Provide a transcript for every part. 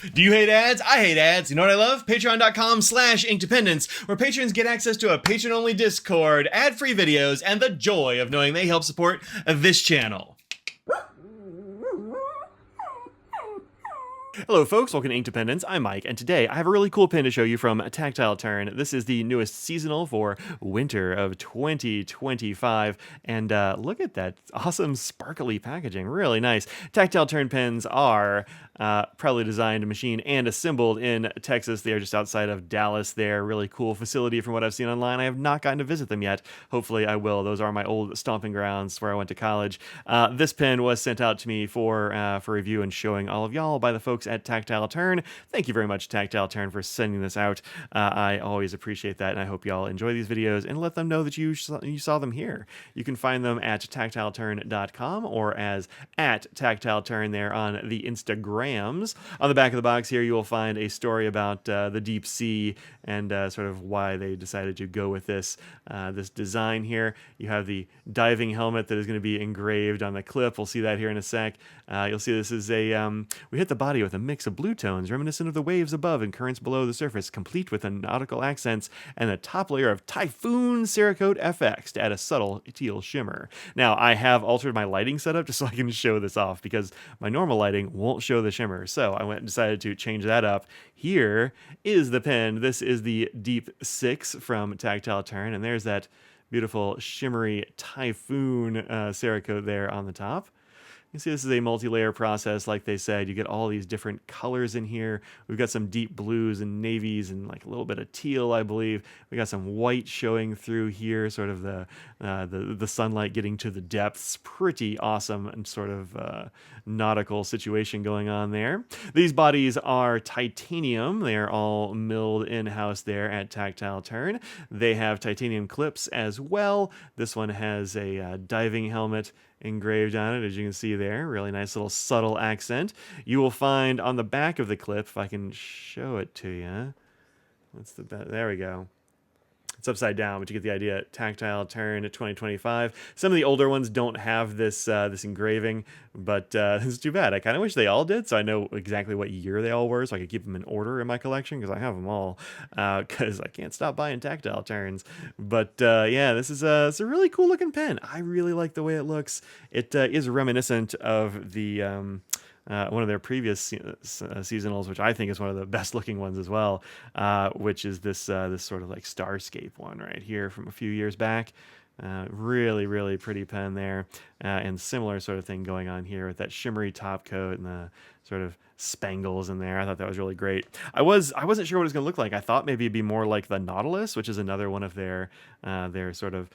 Do you hate ads? I hate ads. You know what I love? Patreon.com/inkdependence, where patrons get access to a patron-only Discord, ad-free videos, and the joy of knowing they help support this channel. Hello folks, welcome to Inkdependence. I'm Mike, and today I have a really cool pin to show you from Tactile Turn. This is the newest seasonal for winter of 2025, and look at that awesome sparkly packaging, really nice. Tactile Turn pens are proudly designed, machined, and assembled in Texas. They are just outside of Dallas. They're a really cool facility from what I've seen online. I have not gotten to visit them yet. Hopefully I will. Those are my old stomping grounds where I went to college. This pen was sent out to me for review and showing all of y'all by the folks at Tactile Turn. Thank you very much, Tactile Turn, for sending this out. I always appreciate that, and I hope y'all enjoy these videos and let them know that you saw them here. You can find them at tactileturn.com or as at Tactile Turn there on the Instagrams. On the back of the box here, you will find a story about the deep sea and sort of why they decided to go with this design here. You have the diving helmet that is going to be engraved on the clip. We'll see that here in a sec. You'll see this is we hit the body with a mix of blue tones reminiscent of the waves above and currents below the surface, complete with nautical accents and a top layer of Typhoon Cerakote FX to add a subtle teal shimmer. Now, I have altered my lighting setup just so I can show this off because my normal lighting won't show the shimmer. So I went and decided to change that up. Here is the pen. This is the Deep 6 from Tactile Turn, and there's that beautiful shimmery Typhoon Cerakote there on the top. You can see this is a multi-layer process, like they said. You get all these different colors in here. We've got some deep blues and navies and like a little bit of teal, I believe. We got some white showing through here, sort of the sunlight getting to the depths. Pretty awesome and sort of nautical situation going on there. These bodies are titanium. They are all milled in-house there at Tactile Turn. They have titanium clips as well. This one has a diving helmet engraved on it, as you can see there. Really nice little subtle accent. You will find on the back of the clip, if I can show it to you. There we go. It's upside down, but you get the idea. Tactile Turn 2025. Some of the older ones don't have this this engraving, but it's too bad. I kind of wish they all did, so I know exactly what year they all were, so I could keep them in order in my collection, because I have them all, because I can't stop buying Tactile Turns. But yeah, it's a really cool looking pen. I really like the way it looks. It is reminiscent of the one of their previous seasonals, which I think is one of the best looking ones as well, which is this sort of like Starscape one right here from a few years back. Really, really pretty pen there, and similar sort of thing going on here with that shimmery top coat and the sort of spangles in there. I thought that was really great. I wasn't sure what it was going to look like. I thought maybe it'd be more like the Nautilus, which is another one of their sort of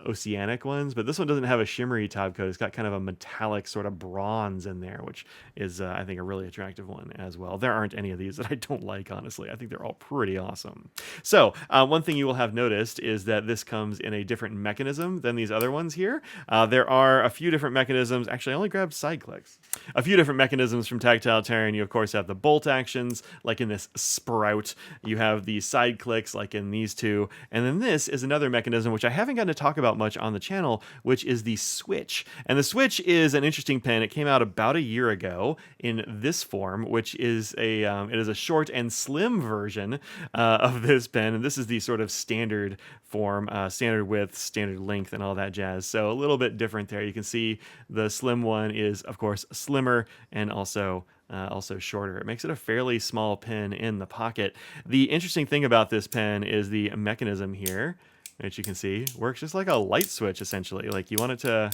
oceanic ones, but this one doesn't have a shimmery top coat. It's got kind of a metallic sort of bronze in there, which is I think a really attractive one as well. There aren't any of these that I don't like, honestly. I think they're all pretty awesome. So one thing you will have noticed is that this comes in a different mechanism than these other ones here. There are a few different mechanisms. Actually, I only grabbed side clicks. A few different mechanisms from Tactile Turn. You of course have the bolt actions like in this Sprout. You have the side clicks like in these two, and then this is another mechanism which I haven't gotten to talk about much on the channel, which is the Switch. And the Switch is an interesting pen. It came out about a year ago in this form, which is it is a short and slim version of this pen, and this is the sort of standard form, standard width, standard length, and all that jazz. So a little bit different there. You can see the slim one is, of course, slimmer and also shorter. It makes it a fairly small pen in the pocket. The interesting thing about this pen is the mechanism here, which you can see works just like a light switch, essentially. Like you want it to,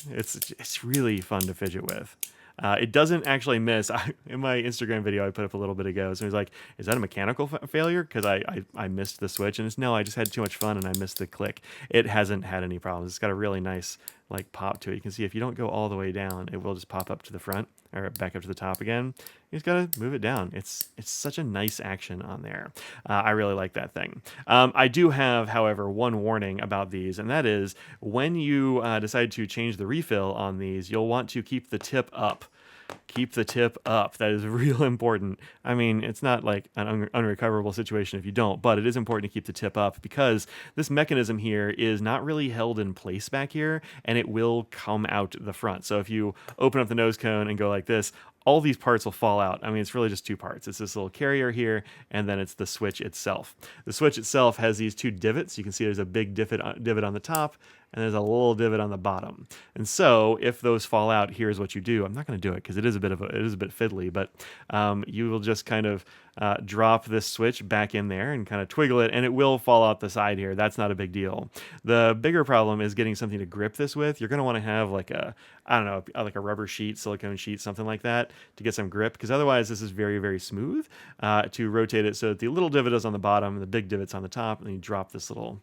it's really fun to fidget with. It doesn't actually miss. In my Instagram video I put up a little bit ago, so he's like, is that a mechanical failure? Because I missed the switch, and it's no, I just had too much fun and I missed the click. It hasn't had any problems. It's got a really nice like pop to it. You can see if you don't go all the way down, it will just pop up to the front or back up to the top again. You just gotta move it down. It's such a nice action on there. I really like that thing. I do have, however, one warning about these, and that is when you decide to change the refill on these, you'll want to keep the tip up. Keep the tip up. That is real important. I mean, it's not like an unrecoverable situation if you don't, but it is important to keep the tip up because this mechanism here is not really held in place back here, and it will come out the front. So if you open up the nose cone and go like this, all these parts will fall out. I mean, it's really just two parts. It's this little carrier here, and then it's the switch itself. The switch itself has these two divots. You can see there's a big divot on the top, and there's a little divot on the bottom. And so if those fall out, here's what you do. I'm not going to do it because it is a bit fiddly, but you will just kind of drop this switch back in there and kind of twiggle it, and it will fall out the side here. That's not a big deal. The bigger problem is getting something to grip this with. You're going to want to have like a, I don't know, like a rubber sheet, silicone sheet, something like that to get some grip, because otherwise this is very, very smooth. To rotate it so that the little divot is on the bottom and the big divot's on the top, and then you drop this little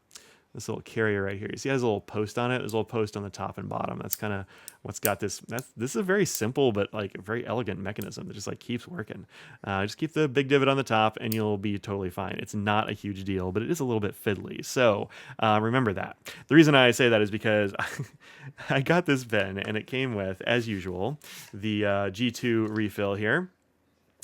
carrier right here. You see it has a little post on it. There's a little post on the top and bottom. That's kind of what's got this. This is a very simple but like a very elegant mechanism that just like keeps working. Just keep the big divot on the top and you'll be totally fine. It's not a huge deal, but it is a little bit fiddly. So remember that. The reason I say that is because I got this pen and it came with, as usual, the G2 refill here.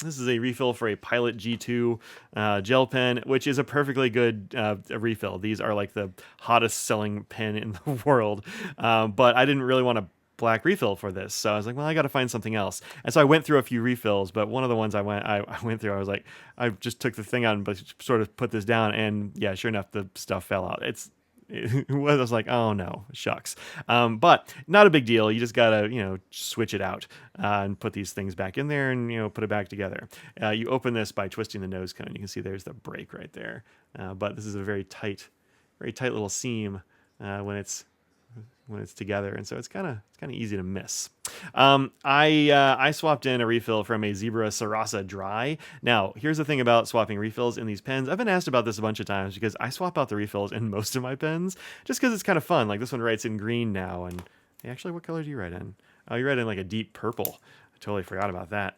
This is a refill for a Pilot G2 gel pen, which is a perfectly good refill. These are like the hottest selling pen in the world. But I didn't really want a black refill for this. So I was like, well, I got to find something else. And so I went through a few refills, but one of the ones I went through, I was like, I just took the thing out and sort of put this down. And yeah, sure enough, the stuff fell out. I was like, oh no, shucks. But not a big deal. You just gotta, switch it out and put these things back in there and, put it back together. You open this by twisting the nose cone. You can see there's the break right there. But this is a very tight little seam when it's together, and so it's kind of easy to miss. I swapped in a refill from a Zebra Sarasa Dry. Now, here's the thing about swapping refills in these pens. I've been asked about this a bunch of times because I swap out the refills in most of my pens just because it's kind of fun. Like this one writes in green now, and actually, what color do you write in? Oh, you write in like a deep purple. I totally forgot about that.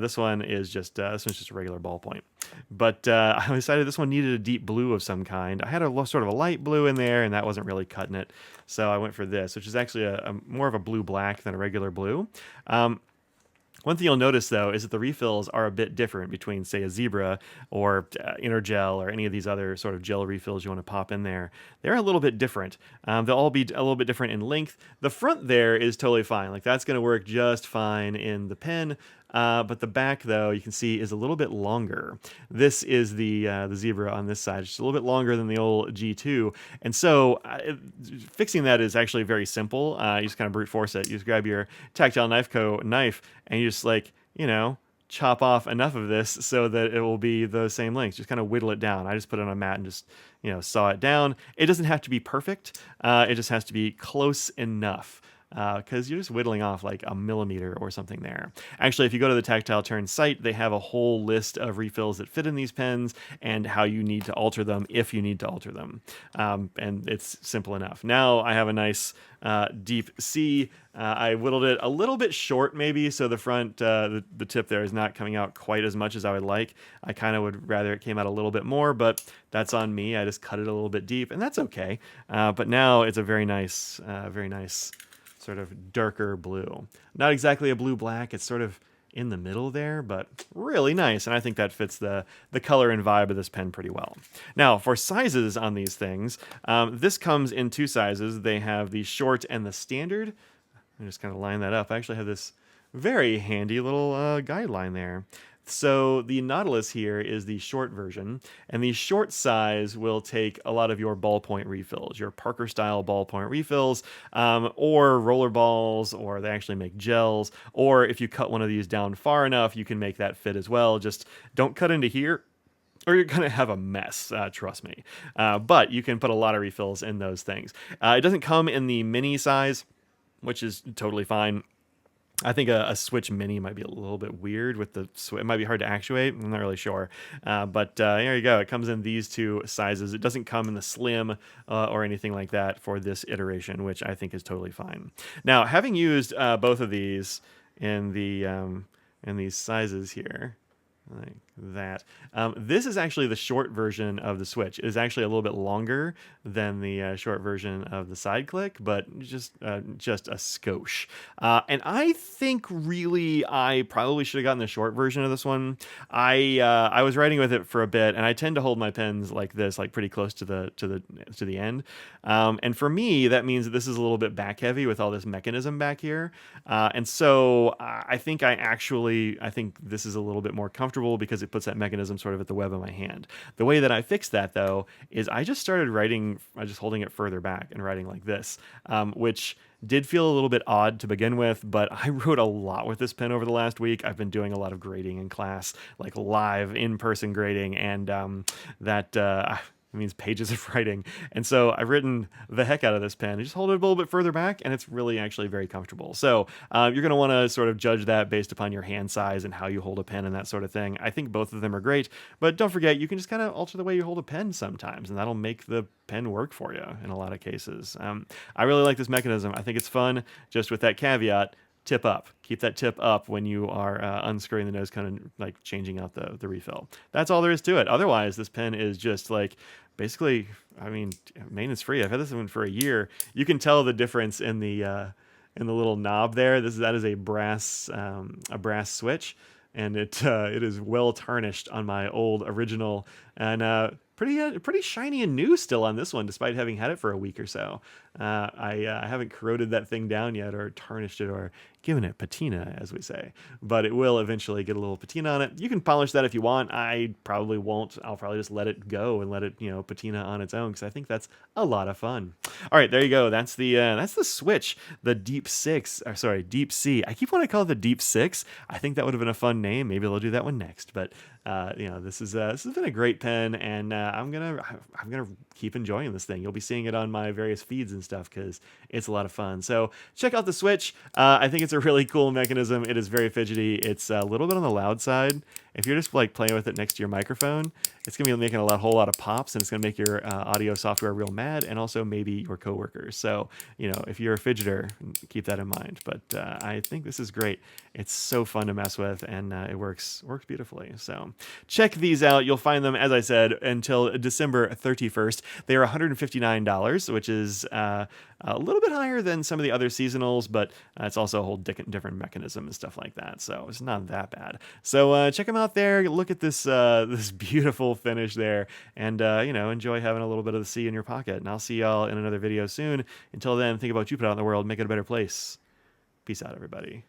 This one is just this one's just a regular ballpoint. But I decided this one needed a deep blue of some kind. I had a sort of a light blue in there, and that wasn't really cutting it. So I went for this, which is actually a more of a blue-black than a regular blue. One thing you'll notice, though, is that the refills are a bit different between, say, a Zebra or Intergel or any of these other sort of gel refills you want to pop in there. They're a little bit different. They'll all be a little bit different in length. The front there is totally fine. Like, that's going to work just fine in the pen. But the back, though, you can see is a little bit longer. This is the Zebra on this side. It's just a little bit longer than the old G2. And so fixing that is actually very simple. You just kind of brute force it. You just grab your Tactile knife and you just chop off enough of this so that it will be the same length. Just kind of whittle it down. I just put it on a mat and just saw it down. It doesn't have to be perfect. It just has to be close enough. Because you're just whittling off like a millimeter or something there. Actually, if you go to the Tactile Turn site, they have a whole list of refills that fit in these pens and how you need to alter them if you need to alter them. And it's simple enough. Now I have a nice deep C. I whittled it a little bit short maybe, so the front, the tip there is not coming out quite as much as I would like. I kind of would rather it came out a little bit more, but that's on me. I just cut it a little bit deep, and that's okay. But now it's a very nice sort of darker blue. Not exactly a blue-black, it's sort of in the middle there, but really nice, and I think that fits the color and vibe of this pen pretty well. Now, for sizes on these things, this comes in two sizes. They have the short and the standard. I just kind of line that up. I actually have this very handy little guideline there. So the Nautilus here is the short version, and the short size will take a lot of your ballpoint refills, your Parker-style ballpoint refills, or roller balls, or they actually make gels, or if you cut one of these down far enough, you can make that fit as well. Just don't cut into here, or you're going to have a mess, trust me. But you can put a lot of refills in those things. It doesn't come in the mini size, which is totally fine. I think a Switch Mini might be a little bit weird with the it might be hard to actuate. I'm not really sure. But there you go. It comes in these two sizes. It doesn't come in the slim or anything like that for this iteration, which I think is totally fine. Now, having used both of these in these sizes here, like that. This is actually the short version of the Switch. It is actually a little bit longer than the short version of the side click, but just a skosh. And I think really I probably should have gotten the short version of this one. I was writing with it for a bit, and I tend to hold my pens like this, like pretty close to the end. And for me, that means that this is a little bit back heavy with all this mechanism back here. And so I think this is a little bit more comfortable because it puts that mechanism sort of at the web of my hand. The way that I fixed that though is I just started writing, I just holding it further back and writing like this, which did feel a little bit odd to begin with, but I wrote a lot with this pen over the last week. I've been doing a lot of grading in class, like live in-person grading, and that it means pages of writing. And so I've written the heck out of this pen. I just hold it a little bit further back, and it's really actually very comfortable. So you're going to want to sort of judge that based upon your hand size and how you hold a pen and that sort of thing. I think both of them are great, but don't forget, you can just kind of alter the way you hold a pen sometimes, and that'll make the pen work for you in a lot of cases. I really like this mechanism. I think it's fun, just with that caveat. Tip up. Keep that tip up when you are unscrewing the nose, kind of like changing out the refill. That's all there is to it. Otherwise, this pen is just like basically, I mean, maintenance free. I've had this one for a year. You can tell the difference in the little knob there. That is a brass switch, and it is well tarnished on my old original, and pretty shiny and new still on this one, despite having had it for a week or so. I haven't corroded that thing down yet, or tarnished it, or given it patina, as we say, but it will eventually get a little patina on it. You can polish that if you want. I probably won't. I'll probably just let it go and let it, patina on its own, because I think that's a lot of fun. All right, there you go. That's the Switch, the Deep Sea. I keep wanting to call it the Deep Six. I think that would have been a fun name. Maybe they'll do that one next. But this has been a great pen, and I'm gonna keep enjoying this thing. You'll be seeing it on my various feeds and stuff because it's a lot of fun. So check out the Switch. I think it's a really cool mechanism. It is very fidgety. It's a little bit on the loud side. If you're just like playing with it next to your microphone, it's gonna be making a whole lot of pops, and it's gonna make your audio software real mad, and also maybe your coworkers. So if you're a fidgeter, keep that in mind. But I think this is great. It's so fun to mess with, and it works beautifully. So check these out. You'll find them, as I said, until December 31st. They are $159, which is a little bit higher than some of the other seasonals, but it's also a whole different mechanism and stuff like that. So it's not that bad. So check them out there. Look at this this beautiful finish there, and enjoy having a little bit of the sea in your pocket. And I'll see y'all in another video soon. Until then, think about what you put out in the world. Make it a better place. Peace out, everybody.